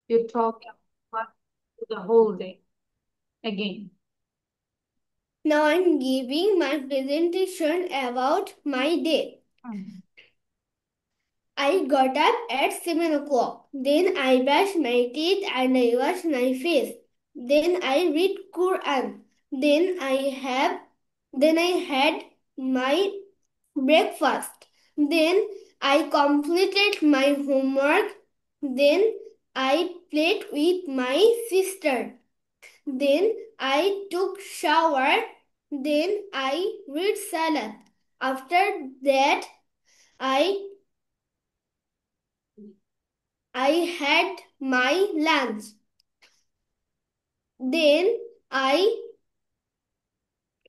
You talk about the whole day. Again. Now I'm giving my presentation about my day. Mm. I got up at 7 o'clock. Then I brushed my teeth and I washed my face. Then I read Quran. Then I had my breakfast. Then I completed my homework. Then I played with my sister. Then I took shower. Then I read salad. After that I I had my lunch. Then I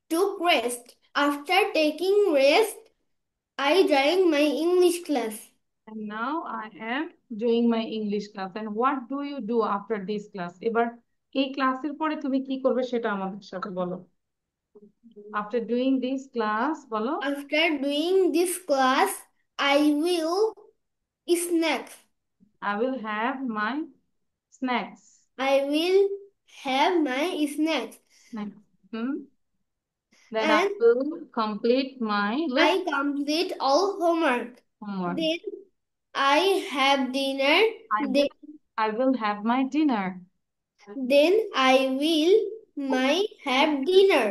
took rest. After taking rest, I joined my English class. And now I am doing my English class. And what do you do after this class? এবার এই ক্লাসের পরে তুমি কি করবে সেটা আমাদের সাথে বলো। After doing this class, বলো। After doing this class, I will snack. I will have my snacks. I will have my snacks. Snacks. Hmm? Then I And will complete my I lesson complete all homework. homework. Then I have dinner. I will Then, I will have my dinner. then I will my have dinner.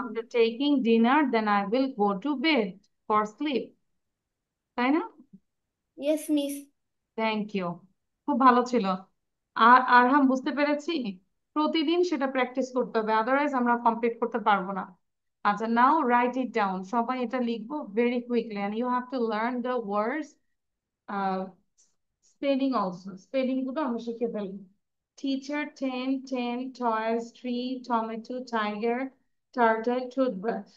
After taking dinner, then I will go to bed for sleep. তাই না? Yes, miss. Thank you. খুব ভালো ছিল। আর আরহাম বুঝতে পেরেছি, প্রতিদিন সেটা practice করতে হবে, আদারওয়াইজ আমরা কমপ্লিট করতে পারবো না। আচ্ছা, নাও রাইট ইট ডাউন, সবাই এটা লিখবো very quickly, and you have to learn the words, spelling also, spelling গুলো আমরা শিখে ফেলবো। Teacher, ten, ten, toys, tree, tomato, tiger, turtle, toothbrush.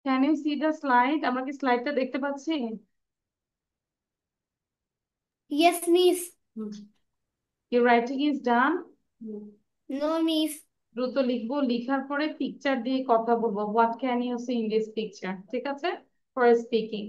Can you see the slide? আমরা কি স্লাইডটা দেখতে পাচ্ছি? Yes, miss. Your writing is done. No, miss. দ্রুত লিখবো, লিখার পরে পিকচার দিয়ে কথা বলবো। What can you see in this picture, ঠিক আছে? For speaking.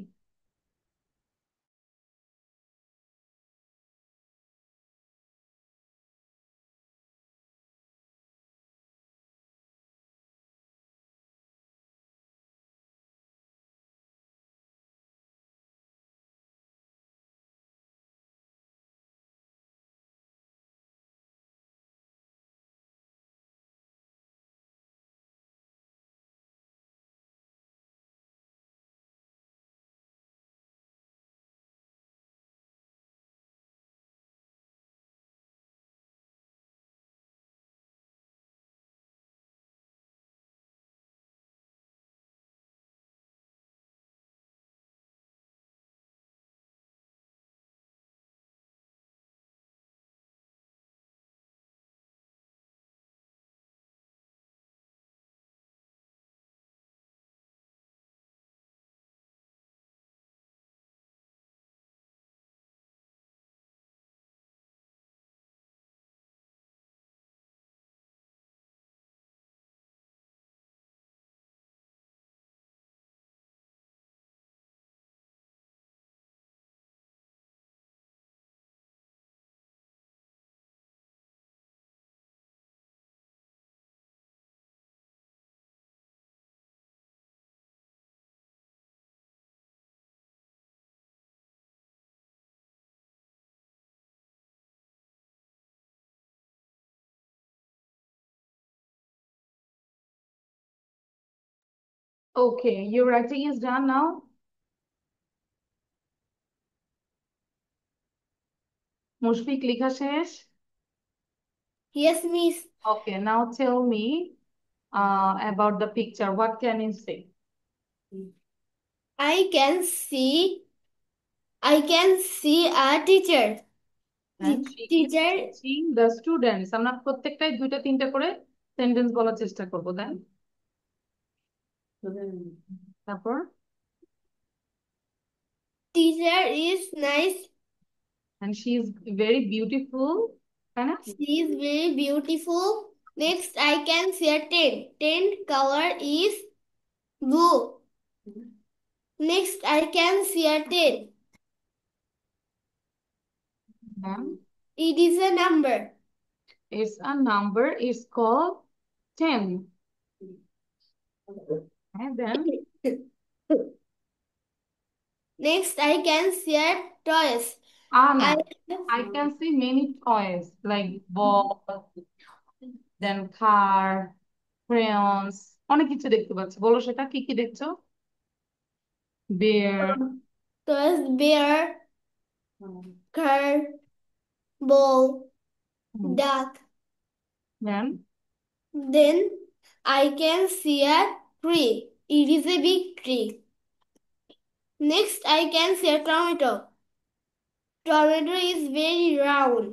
Okay, your writing is done now. Mushfiq, লেখা শেষ? Yes, miss. Okay, now tell me about the picture. What can you say? I can see. I can see a teacher. And she is Teacher. teaching the students. আমরা প্রত্যেকটাই দুইটা তিনটা করে sentence বলার চেষ্টা করবো, দেন তারপর। Teacher is nice. And she is very beautiful, তাই না? She is very beautiful. Next, I can see a tent. Tent color is blue. Next, I can see a tent. Then It is a number. it's a number, it's called 10. And then Next, I can see a toys. Anna, I I can see many toys like ball, then car, crayons, অনেক কিছু দেখতে পাচ্ছি। বলো সেটা কি কি দেখছো? Bear. toys, bear, car, ball, duck. Then Then I can see a tree. It is a big tree. Next, I can see a tomato. Tomato is very round.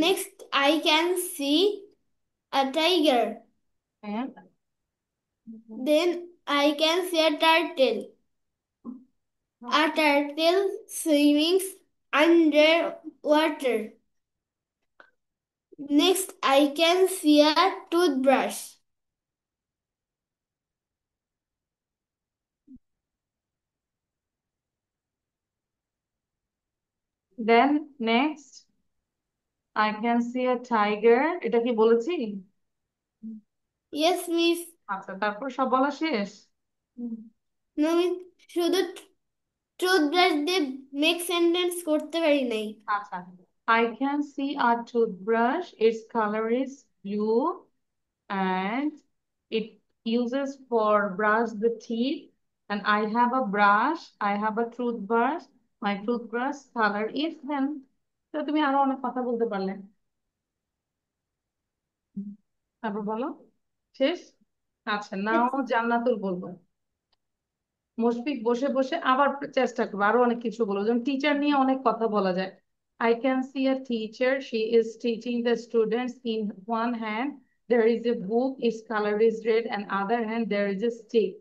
Next, I can see a tiger. and Then I can see a turtle. A turtle swimming under water. Next, I can see a toothbrush. then next I can see a tiger. এটা কি বলেছি? Yes, miss. আচ্ছা, তারপর সব বলা শেষ? No, miss. শুধু toothbrush দিয়ে মেক সেন্টেন্স করতে পারি নাই। আচ্ছা, I can see a toothbrush. Its color is blue and it uses for brush the teeth. And I have a brush. I have a toothbrush. My toothbrush color is then. তো তুমি আরো অনেক কথা বলতে পারলে। তারপর বলো শেষ। আচ্ছা, নাও জান্নাতুল বলবো। মুশফিক বসে বসে আবার চেষ্টা করবো আরো অনেক কিছু বলবো, যেমন টিচার নিয়ে অনেক কথা বলা যায়। I can see a teacher. She is teaching the students. In one hand, there is a book. Its color is red, and other hand there is a stick.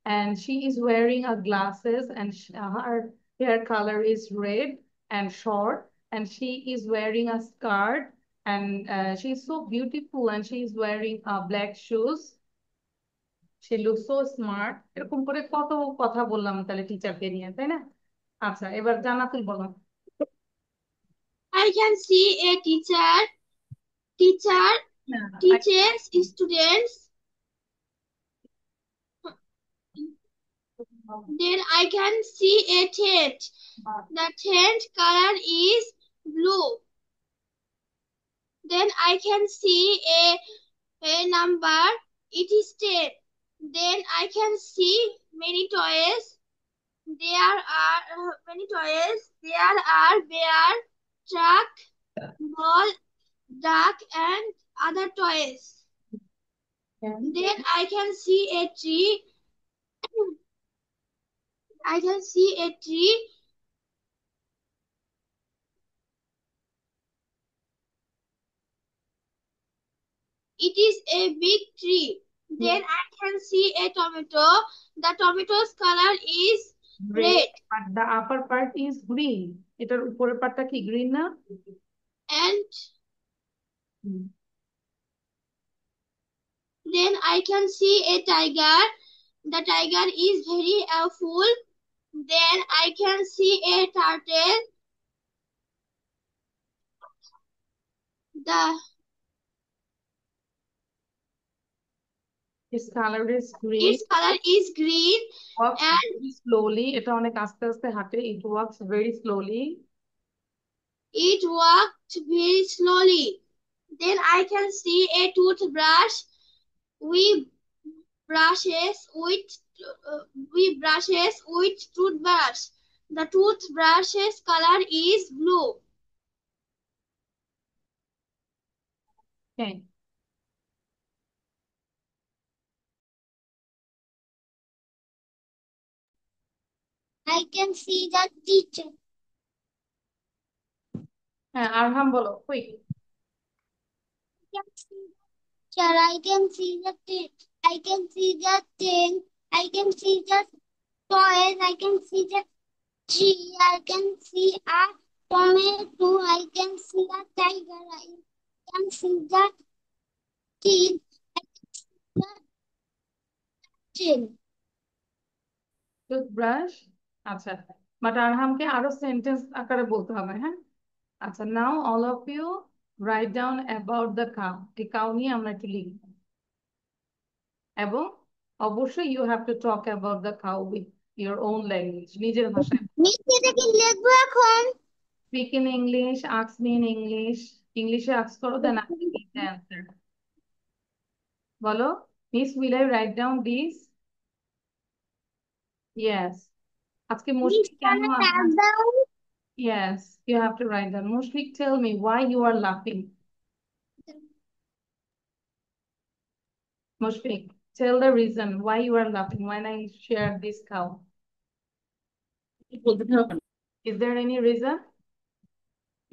And she is wearing a glasses, and her hair color is red and short. And she is wearing a skirt, and she's so beautiful. And she is wearing black shoes. She looks so smart. এরকম করে কত কথা বললাম তাহলে টিচারকে নিয়ে, তাই না? আচ্ছা, এবার জান্নাতুল বলো। I can see a teacher না, teaches students. Then I can see a tent. The tent color is blue. Then I can see a number. It is 10. Then I can see many toys. There are many toys. There are bear, truck, ball, duck, and other toys. Then I can see a tree. I can see a tree. It is a big tree. Then I can see a tomato. The tomato's color is red, red. but the upper part is green. এটার উপরের পার্টটা কি green না? And hmm. then I can see a tiger. The tiger is very full. Then I can see a turtle. The Its color is green. its color is green Walks and very slowly. এটা অনেক আস্তে আস্তে হাঁটে. It walks very slowly. it walked very slowly. Then I can see a toothbrush. We brushes with we brushes with toothbrush. The toothbrush's color is blue. Okay. I can see the teacher. হ্যাঁ, আরহাম বলো, quick. I can see the teacher. I can see the I can see the tent. I can see the toys. I can see the tree. I can see a tomato. I can see a tiger. I can see the teeth. I can see the chin. Toothbrush. আচ্ছা, but আরহামকে আরো sentence আকারে বলতে হবে, হ্যাঁ? আচ্ছা, now all of you write down about the cow. এই cow নিয়ে আমরা একটু লিখব, এবং অবশ্যই you have to talk about the cow with your own language, নিজের ভাষায়। মিষ্টি এটা কি লিখবো এখন? Speak in English, ask me in English. ইংলিশে আস্ক করো, then I will give the answer. বলো, miss will I write down this? Yes. আজকে মুশফিক কেন মিষ্টানা আপনার? রাখদাও। Yes, you have to write down. Mushfiq, tell me why you are লাফিং। Mushfiq, tell the reason why you are laughing when I shared this cow. Is there any reason?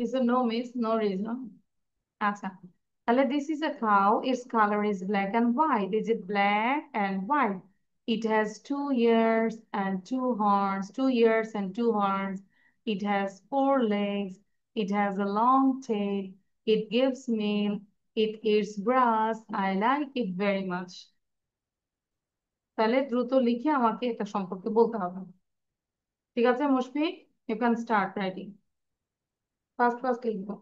Is a no, miss, no reason. আচ্ছা, তাহলে this is a cow. Its color is black and white. Is it black and white? It has 2 ears and 2 horns. 2 ears and 2 horns. It has 4 legs. It has a long tail. It gives milk. It eats grass. I like it very much. তাহলে দ্রুত লিখে আমাকে এটা সম্পর্কে বলতে হবে। ঠিক আছে Mushfiq, you can start writing. First first লিখবো।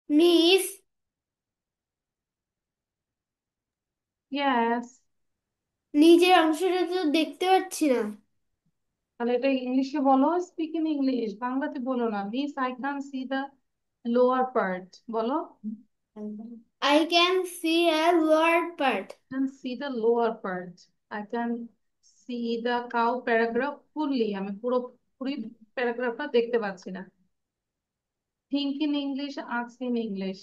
Miss, yes. নিচের অংশটা তো দেখতে পাচ্ছি না। তাহলে এটা ইংলিশে বলো, স্পিক ইন ইংলিশ, বাংলাতে বলো না। Miss I can see the lower part, বলো। I can see a lower part. Can see the lower part. I can see the cow paragraph fully. আমি পুরোপুরি প্যারাগ্রাফটা দেখতে পাচ্ছি না। Think in English, ask in English.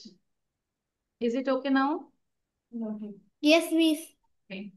Is it okay now? Yes, miss. Okay.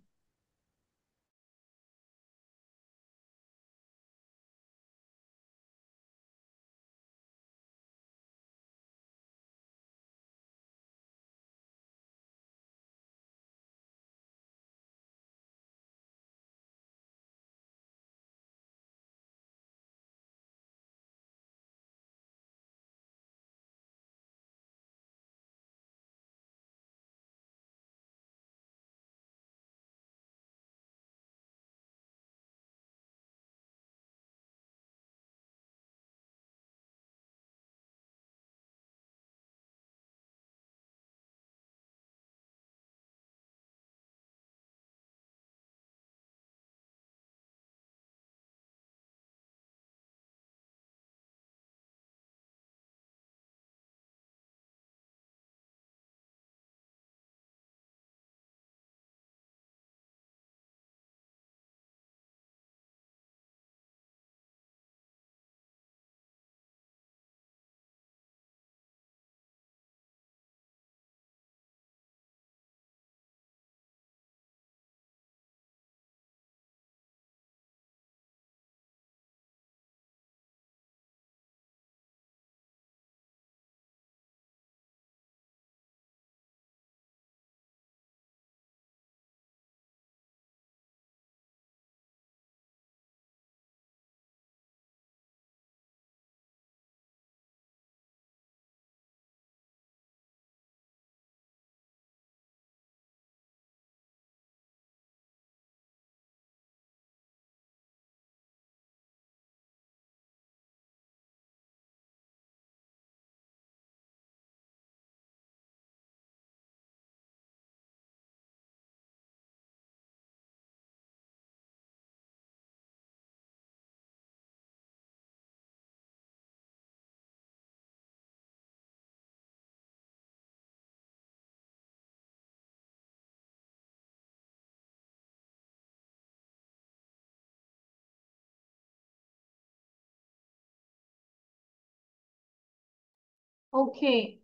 Okay.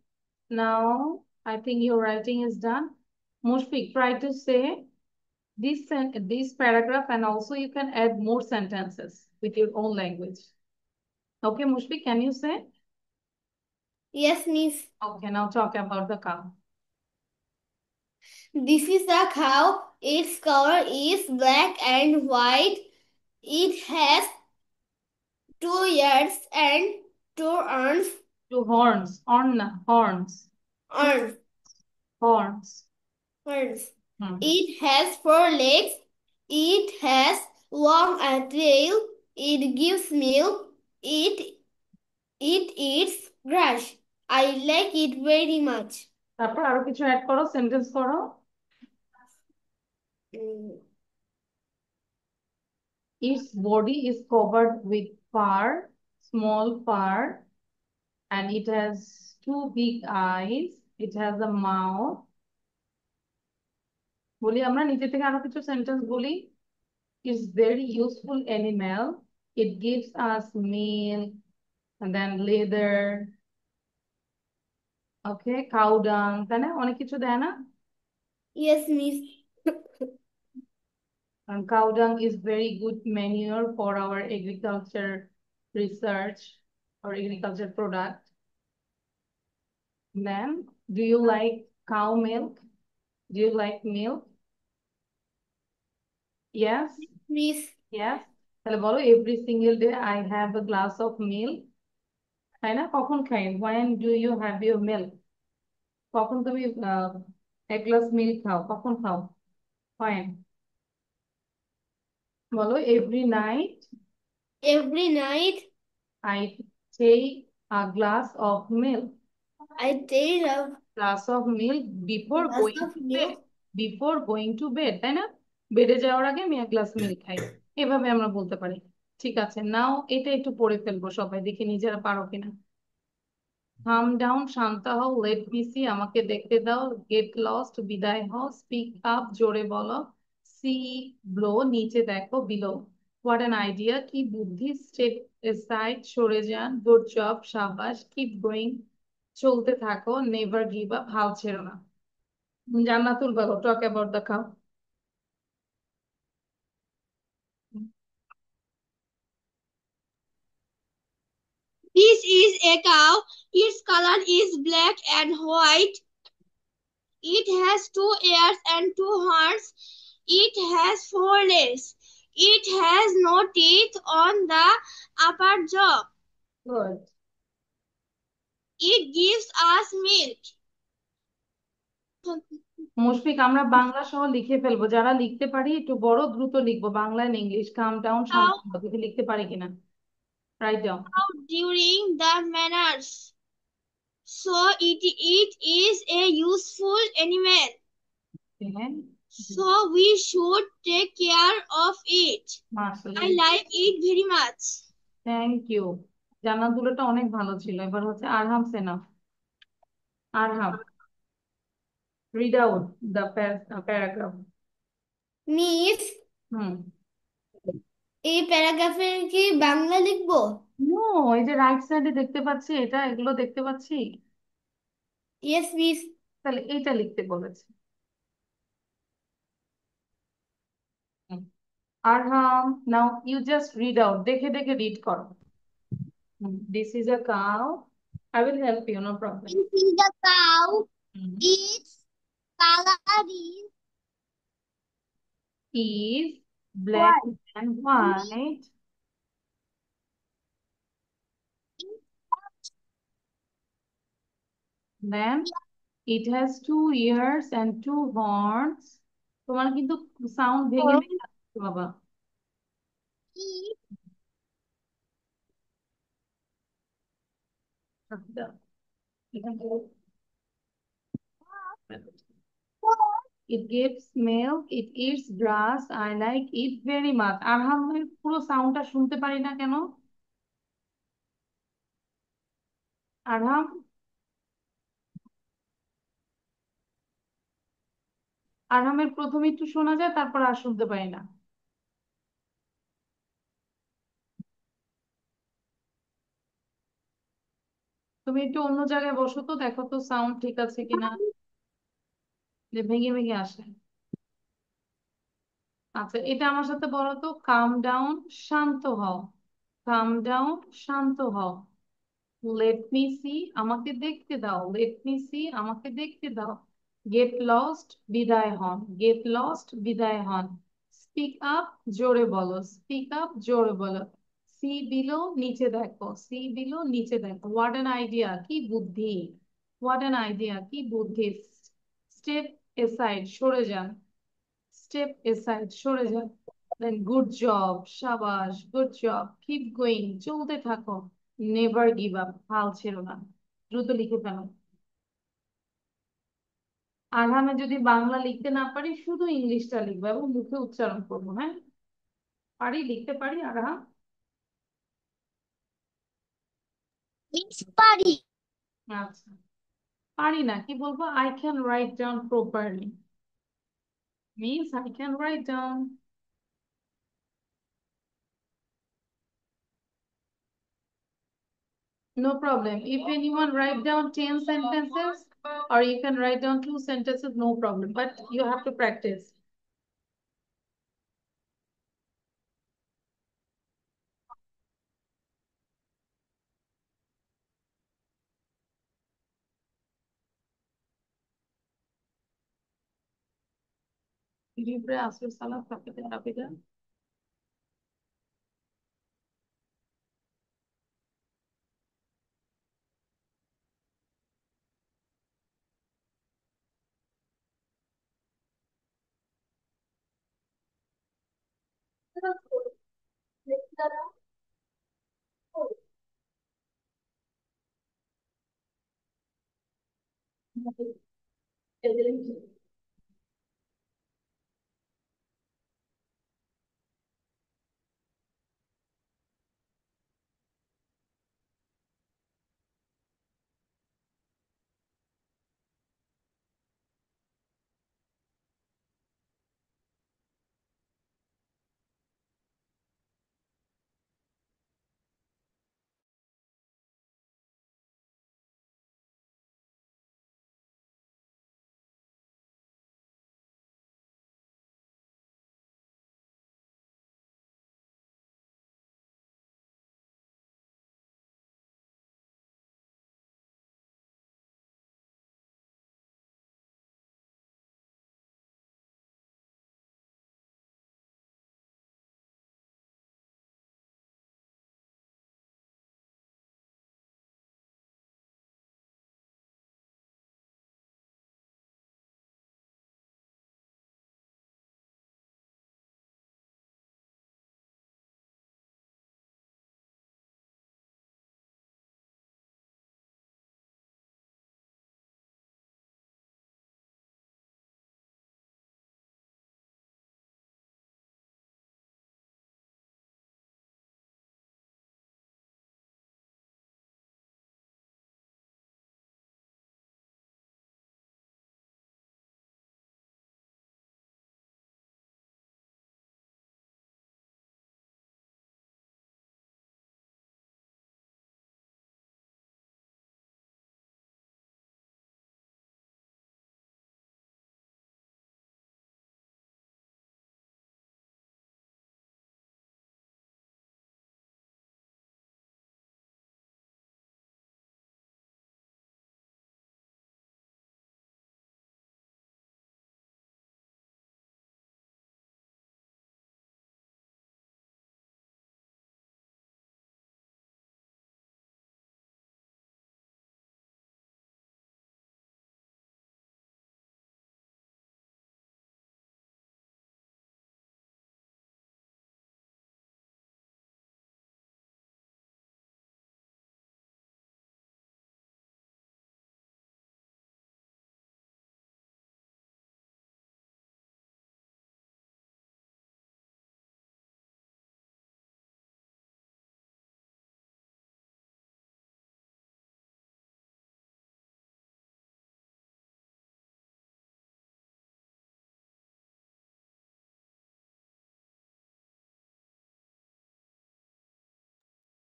Now I think your writing is done. Mushfiq, try to say this paragraph, and also you can add more sentences with your own language. Okay, Mushfiq, can you say? Yes, miss. Okay, now talk about the cow. This is a cow. Its color is black and white. It has 2 ears and 2 arms. Two horns, horns, Arms. horns. Arms. Hmm. It has 4 legs. It has long a tail. It gives milk. It eats grass. I like it very much. তারপর আরো কিছু add করো, sentence করো। Mm, Its body is covered with fur, small fur, and it has two big eyes. It has a mouth. বলি আমরা নিচে থেকে আরো কিছু সেন্টেন্স বলি। It's very useful animal. It gives us milk and then leather. Okay, cow dung, তাই না? অনেক কিছু দেয় না? yes, miss. And cow dung is very good manure for our agriculture research or agriculture product. Then, do you like cow milk? Do you like milk? Yes, Miss. yes. তাহলে বলো, every single day I have a glass of milk. তাই না? কখন খাই? When do you have your milk? কখন তুমি এক glass milk খাও? কখন খাও? When? বলো, every night Every night I take a glass of milk. I take a glass of milk before glass going of to bed. milk. Before going to bed, তাই না? বেডে যাওয়ার আগে আমি এক গ্লাস মিল্ক খাই, এভাবে আমরা বলতে পারি। ঠিক আছে, নাও এটা একটু পড়ে ফেলবো সবাই, দেখি নিজেরা পারো কিনা। কাম ডাউন, শান্ত হও, লেট মি সি, আমাকে দেখতে দাও, গেট লস্ট, বিদায় হও, স্পিক আপ, জোরে বলো, সি ব্লো, নিচে দেখো, বিলো, হোয়াট অ্যান আইডিয়া, কি বুদ্ধি, স্টেপ এসাইড, সরে যান, গুড জব, সাবাস, কিপ গোয়িং, চলতে থাকো, নেভার গিভ আপ, হাল ছেড়ো না। জান্নাতুল বলো, টক about the cow. This is a cow. Its color is black and white. It has two ears and two horns. It has four legs. It has no teeth on the upper jaw. Good. It gives us milk. Mushfiq, আমরা বাংলা সহ লিখে ফেলবো, যারা লিখতে পারি একটু বড় দ্রুত লিখবো, Bangla and English. Come down, শান্ত Cow হও, দেখি লিখতে পারি কিনা। Right down. during the manners. So it is a useful animal. হ্যাঁ, So we should take care of it. I মাশাআল্লাহ, like it very much. Thank you. জান্নাতুলটা অনেক ভালো ছিল। এবার হচ্ছে আরহাম সেনা। Arham, read out the paragraph. Miss, hmm. এই প্যারাগ্রাফের কি বাংলা লিখবো? নো, এই যে রাইট সাইডে দেখতে পাচ্ছি, এটা এগুলো দেখতে পাচ্ছি, ইয়েস মিস। তাহলে এইটা লিখতে বলেছে। Hmm. Arham, now you just read out, দেখে দেখে রিড করো। This is a cow, I will help you, no problem. This is the cow. Its color is Is black white. and Means white. Then it has two ears and two horns. তোমার কিন্তু sound ভেঙে ভেঙে আসছে বাবা। it আচ্ছা, এখানে it gives milk, it eats grass, I like it very much। আরহামের পুরো সাউন্ডটা শুনতে পারি না কেন? আরহাম, আরহামের প্রথমে একটু শোনা যায়, তারপর আর শুনতে পারি না। তুমি একটু অন্য জায়গায় বসো তো, দেখো তো সাউন্ড ঠিক আছে কিনা, যে ভেঙে ভেঙে আসে। আচ্ছা, এটা আমার সাথে বলো তো, কাম ডাউন, শান্ত হও। কাম ডাউন, শান্ত হও। লেট মি সি, আমাকে দেখতে দাও, লেট মি সি, আমাকে দেখতে দাও। গেট লস্ট, বিদায় হন, গেট লস্ট, বিদায় হন। স্পিক আপ, জোরে বলো, স্পিক আপ, জোরে বলো। সি বিলো, নিচে দেখো, সি বিলো, নিচে দেখো, হোয়াট অ্যান আইডিয়া, কি বুদ্ধি, হোয়াট অ্যান আইডিয়া, কি বুদ্ধি। স্টেপ এসাইড, সরে যান, স্টেপ এসাইড, সরে যান। দেন গুড জব, সাবাস, গুড জব, কিপ গোয়িং, চলতে থাকো, নেভার গিভ আপ, হাল ছেড়ো না। দ্রুত লিখে ফেলো। আরহামে যদি বাংলা লিখতে না পারি, শুধু ইংলিশটা লিখবো এবং মুখে উচ্চারণ করবো, হ্যাঁ? পারি, লিখতে পারি আরহাম? means party. আচ্ছা, পারি না, কি বলবো? I can write down properly, means I can write down. No problem. If anyone write down 10 sentences, or you can write down 2 sentences, no problem. But you have to practice. Libre asur salam kapita.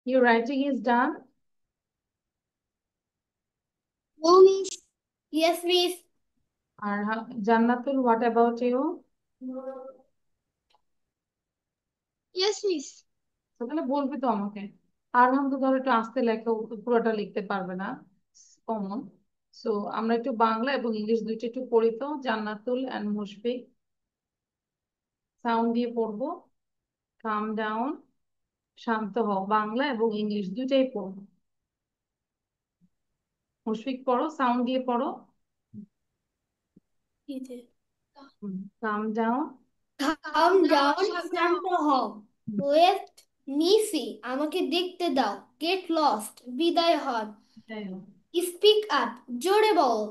Your writing is done. No, miss. Yes, miss. Jannatul, what about you? Yes, miss. তাহলে বলবি তো আমাকে। আরহাম তো ধরো একটু আস্তে লেখে, ও তো পুরোটা লিখতে পারবে না, কমন। সো আমরা একটু বাংলা এবং ইংলিশ দুইটা একটু পড়ি তো, জান্নাতুল অ্যান্ড মুশফিক। সাউন্ড দিয়ে পড়বো। কাম ডাউন, শান্ত হও, বাংলা এবং ইংলিশ দুইটাই পড়বো। মুশফিক পড়ো, সাউন্ড দিয়ে পড়ো। কাম ডাউন। কাম ডাউন, শান্ত হও। ওয়েট মি সি, আমাকে দেখতে দাও। গেট লস্ট, বিদায় হন। স্পিক আপ, জোরে বলো।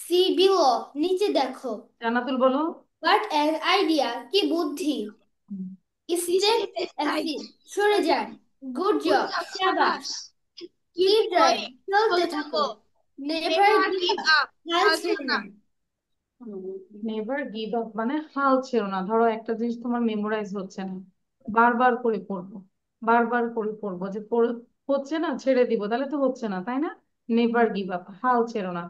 সি বিলো, নিচে দেখো। জান্নাতুল বলো। হোয়াট অ্যান আইডিয়া, কি বুদ্ধি। স্টেপ অ্যাসিড, সরে যান। গুড জব, শাবাশ। কিপ ড্রাইভ, চলতে থাকো। নেভার গিভ আপ, হাল ছেড়ো না। নেভার গিভ আপ মানে হাল ছেড়ো না। ধরো একটা জিনিস তোমার মেমোরাইজ হচ্ছে না, বারবার করে পড়বো, বারবার করে পড়বো, যে হচ্ছে না ছেড়ে দিব, তাহলে তো হচ্ছে না, তাই না? নেভার গিভ আপ, হাল ছেড়ো না।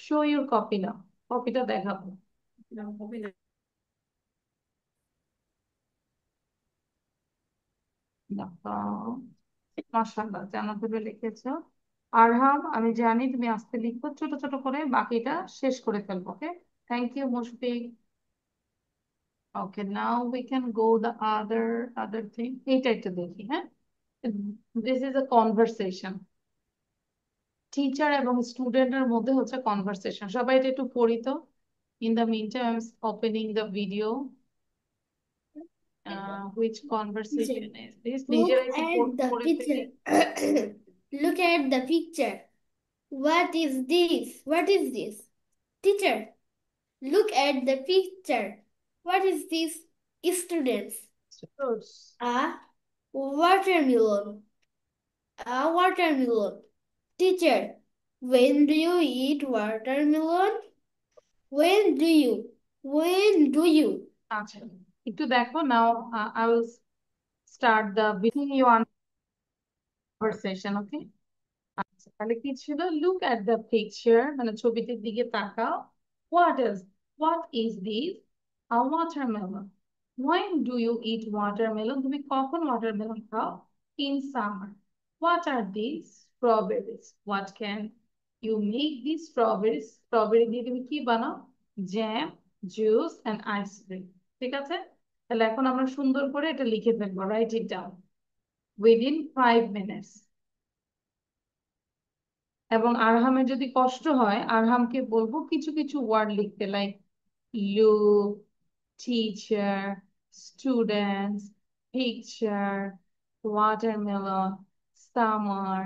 শো ইউর কপি না, কপিটা দেখাবো। মাশাআল্লাহ, জান্নাতুল লিখেছো। আরহাম, আমি জানি তুমি আস্তে লিখো, ছোট ছোট করে বাকিটা শেষ করে ফেলবো। Okay, thank you Mushfiq. Okay, now we can go the other thing. এইটা একটু দেখি, হ্যাঁ। This is a conversation. Teacher এবং স্টুডেন্টের মধ্যে হচ্ছে কনভারসেশন। সবাই এটা একটু পড়ি তো। In the meantime, I'm opening the video. Which conversation is this? Look নিজেরা একটু at the পড়ে ফেলি। picture. Look at the picture. What is this? What is this? Teacher, look at the picture. What is this? Students. Fruits. A watermelon. A watermelon. Teacher, when do you eat watermelon? When do you? When do you? আচ্ছা, একটু দেখো নাও। I will start the between you on conversation, okay? আচ্ছা, তাহলে কি ছিল? Look at the picture, মানে ছবিটির দিকে তাকাও। What is this? A watermelon. When do you eat watermelon? তুমি কখন ওয়াটারমেলন খাও? In summer. What are these? Strawberries. What can you make these strawberries? Strawberry দিয়ে তুমি কি বানাও? Jam, juice and ice cream. ঠিক আছে, তাহলে এখন আমরা সুন্দর করে এটা লিখে ফেলবো। Right it down within 5 minutes। এবং আরহামের যদি কষ্ট হয়, আরহামকে বলবো কিছু কিছু ওয়ার্ড লিখতে, like look, teacher, students, picture, watermelon, summer,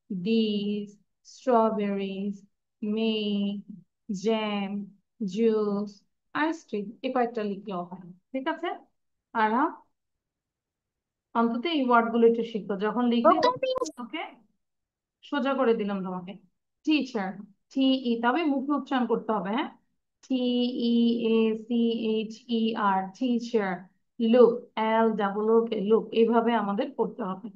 these, strawberries, may, jam, juice, ice cream, এ কয়েকটা লিখলেও হয়। ঠিক আছে আরহাম, অন্তত এই ওয়ার্ড গুলো একটু শিখো যখন লিখবে। ওকে, সোজা করে দিলাম তোমাকে। টিচার, টি ই, তবে মুখে উচ্চারণ করতে হবে, হ্যাঁ? TEACHER, teacher. Look, LOOK, look, এইভাবে আমাদের পড়তে হবে।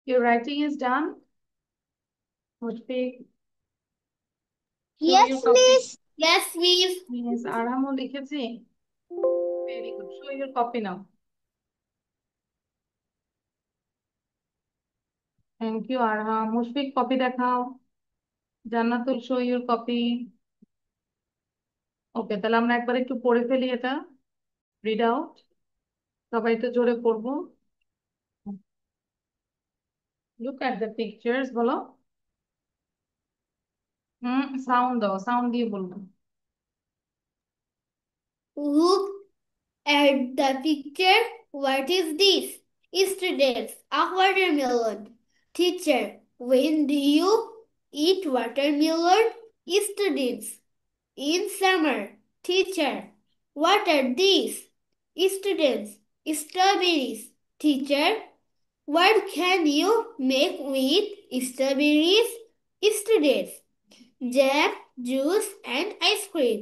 Your writing is done. Mushfiq, show Yes, your copy. miss. Yes, miss. Yes, আরহামও লিখেছি। Very good. Show your copy now. Thank you, Arham. Mushfiq, copy দেখাও। জান্নাতুল, show your copy. ওকে, তাহলে আমরা একবার একটু পড়ে ফেলি এটা। Read out. সবাই তো জোরে পড়বো। Look at the pictures, বলো। সাউন্ড দাও, সাউন্ড দিয়ে বলবো। Look at the picture. What is this? Students, a watermelon. Teacher, when do you eat watermelon? Students, in summer. Teacher, what are these? Students, strawberries. Teacher, what can you make with strawberries? Students, jam, juice, and ice cream.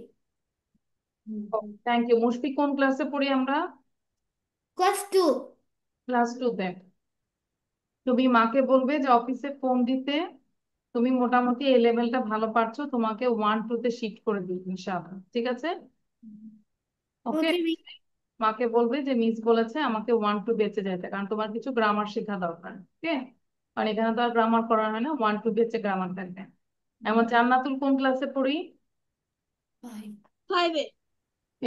Thank you. Mushfiq, কোন ক্লাসে পড়ি আমরা? Class 2. Class 2-তে। তুমি মাকে বলবে যে অফিসে ফোন দিতে। তুমি মোটামুটি এই লেভেলটা ভালো পারছো, তোমাকে 1-2-তে শিফট করে দিই ইনশাআল্লাহ, ঠিক আছে? ওকে। Okay, miss. মাকে বলবে যে মিস বলেছে আমাকে 1-2 বেঁচে যেতে, কারণ তোমার কিছু গ্রামার শেখা দরকার। ওকে, কারণ এখানে তো আর গ্রামার করা হয় না, 1-2 বেঁচে গ্রামার থাকবে। এমন জান্নাতুল কোন ক্লাসে পড়ি? 5.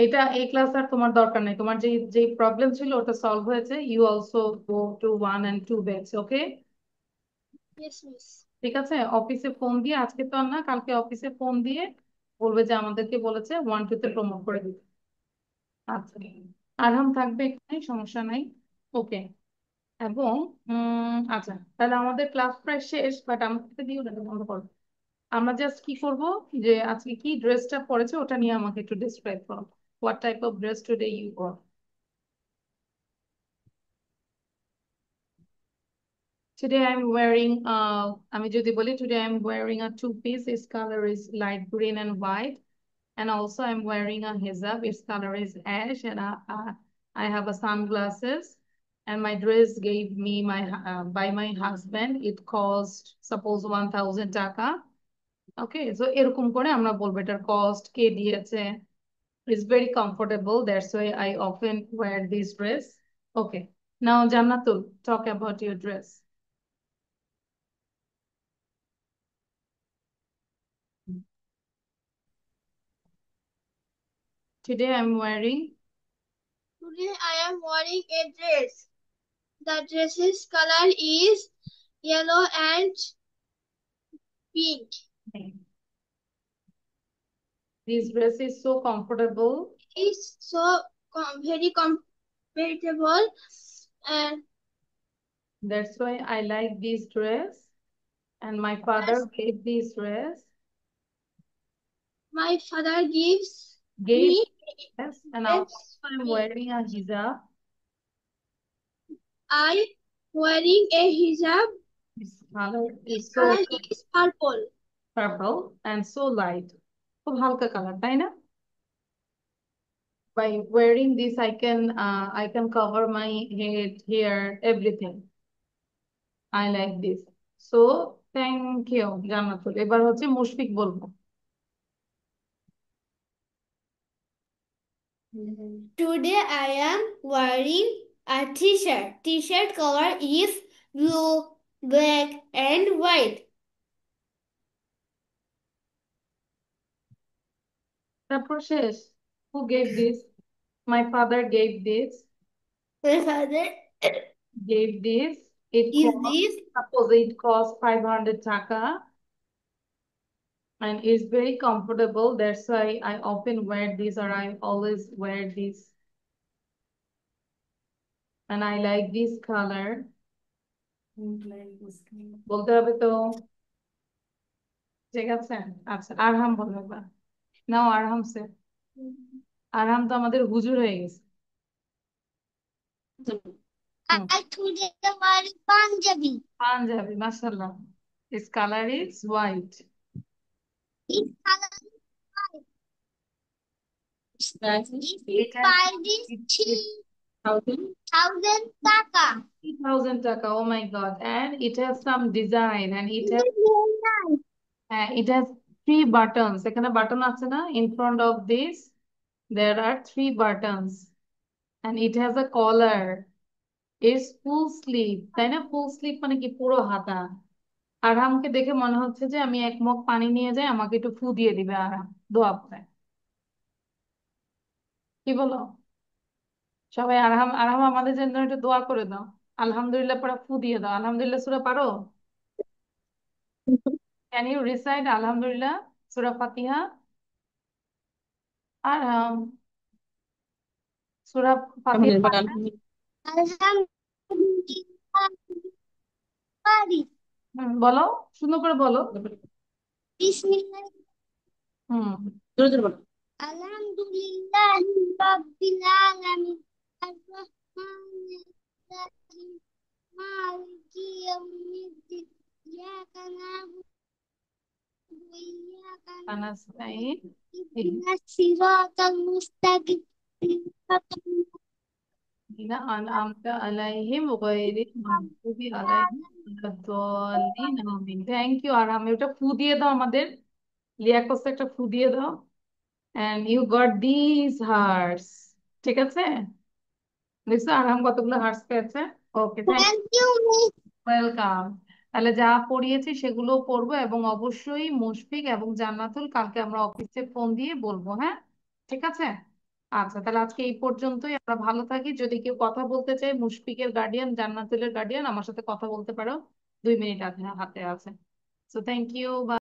এটা এই ক্লাস আর তোমার দরকার নেই, তোমার যে যে প্রবলেম ছিল ওটা সলভ হয়েছে। You also go to 1 and 2 batch. Okay, Yes, miss. ঠিক আছে। অফিসে ফোন দিয়ে, আজকে তো আর না, কালকে অফিসে ফোন দিয়ে বলবে যে আমাদেরকে বলেছে 1-2-তে প্রমোট করে দিতে। আচ্ছা, আরাম থাকবে এখানে, সমস্যা নাই। ওকে। এবং আচ্ছা, তাহলে আমাদের ক্লাস প্রায় শেষ, বাট আমাকে দিও না, বন্ধ করো। আমরা জাস্ট কি করব, যে আজকে কি ড্রেসটা পরেছে ওটা নিয়ে আমাকে একটু ডিসক্রাইব করো। What type of dress today you wore? Today I'm wearing আমি যদি বলি today I'm wearing a two-piece. Its color is light green and white, and also I'm wearing a hijab. Its color is ash, and I have a sunglasses. And my dress gave me my by my husband. It cost suppose 1,000 টাকা। ওকে, so এরকম করে আমরা বলবো এটার cost কে দিয়েছে। It's very comfortable. That's why I often wear this dress. Okay. Now, Jannatul, talk about your dress. Today I'm wearing. Today I am wearing a dress. The dress's color is yellow and pink. This dress is so comfortable. It's so very comfortable and That's why I like this dress. And my father gave this dress. my father gives Gave me Yes, and a also dress. I'm wearing a hijab. I wearing a hijab. Its color is so Color is purple. purple and so light. খুব হালকা colour, তাই না? By wearing this I can cover my head, hair, everything. I like this. So thank you জান্নাতুল। এবার হচ্ছে মুশফিক বলবো। Today I am wearing a t-shirt. T-shirt color is blue, black and white. তারপর শেষ। Who gave this? My father My father gave this. It is cost, this. suppose it cost 500 টাকা, and it's very comfortable. That's why I often wear this, or I always wear this. And I like this color. বলতে হবে তো, ঠিক আছে। আচ্ছা, আরহাম বলবে এবার। নাও আরহাম সে। আরহাম তো আমাদের হুজুর হয়ে গেছে। হুম, I today wearing Punjabi. Panjabi, মাশাআল্লাহ। His color is white. Its color is It white. Its has size is it, it three. Thousand 1000 টাকা। 3000 টাকা, ও মাই god, and it has some design and it has three buttons, এখানে button আছে না, in front of this there are three buttons and it has a collar, it's full sleeve, তাই না? Full sleeve মানে কি পুরো হাতা। আরহামকে দেখে মনে হচ্ছে যে আমি এক মগ পানি নিয়ে যাই, আমাকে একটু ফু দিয়ে দিবে আরহাম, দোয়া করে। কি বলো সবাই? আরহাম, আরহাম আমাদের জন্য একটু দোয়া করে দাও। আলহামদুলিল্লাহ পরে ফু দিয়ে দাও। আলহামদুলিল্লাহ সূরা পারো? ক্যান ইউ রিসাইট আলহামদুলিল্লাহ, সূরা ফাতিহা? আরহাম, সূরা ফাতিহা পারবে? আলহামদুলিল্লাহ পারি। বলো, সুন্দর করে বলো। বিসমিল্লাহ। হুম, জোরে জোরে বলো। আলহামদুলিল্লাহ রাব্বিল আলামিন আর রহমানির রহিম মালিকি ইয়াউমিদ্দিন ইয়াকা না'বুদু ওয়া ইয়াকা আনাস্তাইন। ইহদিনাস সিরাতাল মুস্তাকিম সিরাতাল الذين أنعمت عليهم غير المغضوب عليهم ولا الضالين آمين। Thank you. আর আমি ওটা ফু দিয়ে দাও আমাদের, লিয়াকত একটা ফু দিয়ে দাও। and you got these hearts, ঠিক আছে? দেখছো আরহাম কতগুলো হার্টস পেয়েছে। Okay, thank thank you miss. Welcome. তাহলে যা পড়িয়েছি সেগুলো পড়বো, এবং অবশ্যই মুশফিক এবং জান্নাতুল কালকে আমরা অফিসে ফোন দিয়ে বলবো, হ্যাঁ? ঠিক আছে। আচ্ছা, তাহলে আজকে এই পর্যন্তই। আমরা ভালো থাকি। যদি কেউ কথা বলতে চায়, মুশফিকের গার্ডিয়ান, জান্নাতুলের গার্ডিয়ান, আমার সাথে কথা বলতে পারো, 2 মিনিট হাতে আছে। So thank you.